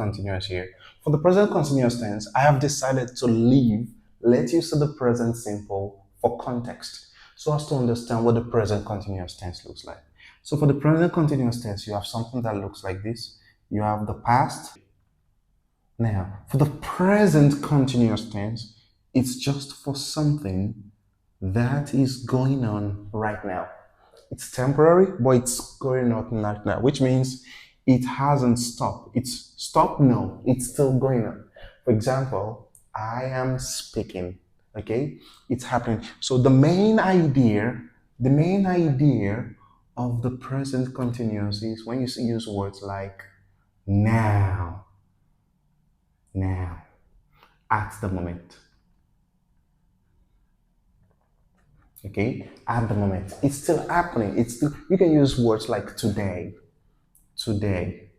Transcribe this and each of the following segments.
continuous here. For the present continuous tense, I have decided to let you see the present simple for context, so as to understand what the present continuous tense looks like. So for the present continuous tense, you have something that looks like this. You have the past. Now, for the present continuous tense, it's just for something that is going on right now. It's temporary, but it's going on right now, which means it hasn't stopped. It's stopped? No, it's still going on. For example, I am speaking. Okay, it's happening. So the main idea of the present continuous is when you use words like now, now, at the moment. Okay, at the moment, it's still happening. It's still, you can use words like today, today.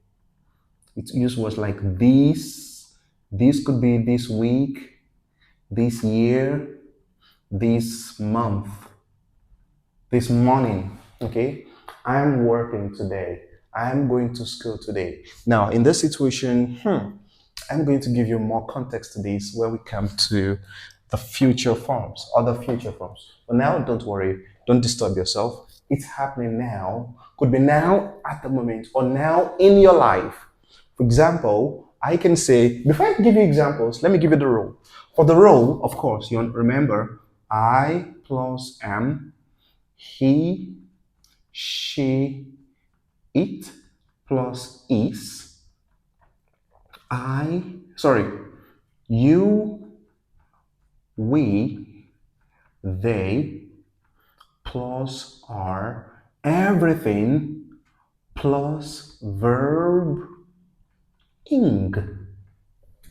It's use words like this. This could be this week, this year, this month, this morning. Okay, I'm working today. I'm going to school today. Now, in this situation, I'm going to give you more context to this where we come to the future forms, other future forms. But now, don't worry, don't disturb yourself. It's happening now. Could be now at the moment or now in your life. For example, I can say, before I give you examples, let me give you the rule. For the role, of course, you remember I plus am, he, she, it plus is, you, we, they plus are, everything plus verb ing.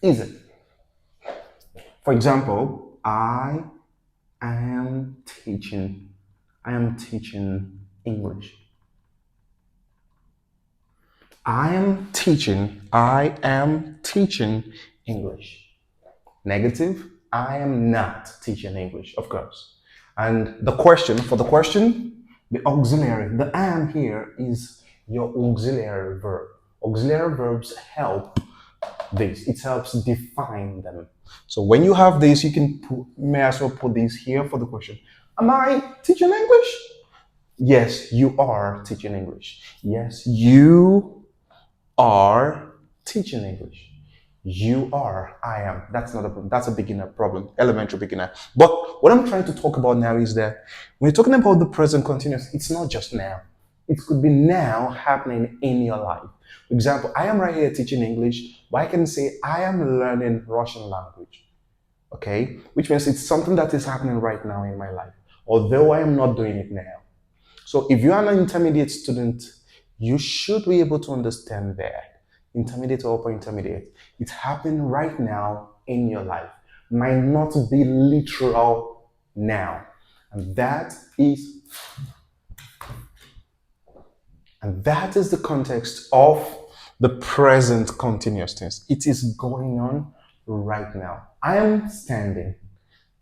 Is it? For example, am teaching. I am teaching English. I am teaching English. Negative, I am not teaching English, of course. And for the question, the auxiliary, the am here is your auxiliary verb. Auxiliary verbs help this. It helps define them. So when you have this, may as well put this here for the question. Am I teaching English? Yes, you are teaching English. Yes, you are teaching English. You are, I am. That's not a problem. That's a beginner problem, elementary beginner. But what I'm trying to talk about now is that when you're talking about the present continuous, it's not just now. It could be now happening in your life. For example, I am right here teaching English, but I can say I am learning Russian language. Okay? Which means it's something that is happening right now in my life, although I am not doing it now. So if you are an intermediate student, you should be able to understand that. Intermediate or upper intermediate. It's happening right now in your life. Might not be literal now. And that is the context of the present continuous tense. It is going on right now. I am standing.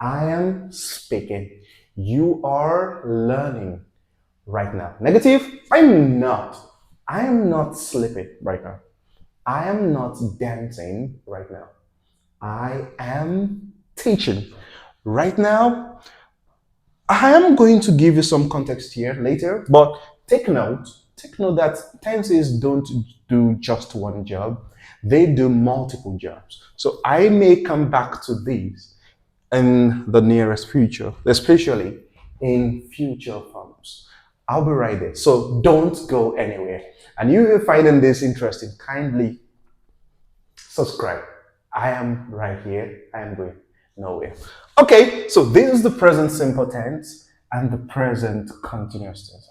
I am speaking. You are learning right now. Negative, I am not sleeping right now. I am not dancing right now. I am teaching right now. I am going to give you some context here later, but take note that tenses don't do just one job. They do multiple jobs. So I may come back to these in the nearest future, especially in future forms. I'll be right there. So don't go anywhere. And if you're finding this interesting, kindly subscribe. I am right here. I am going nowhere. Okay, so this is the present simple tense and the present continuous tense.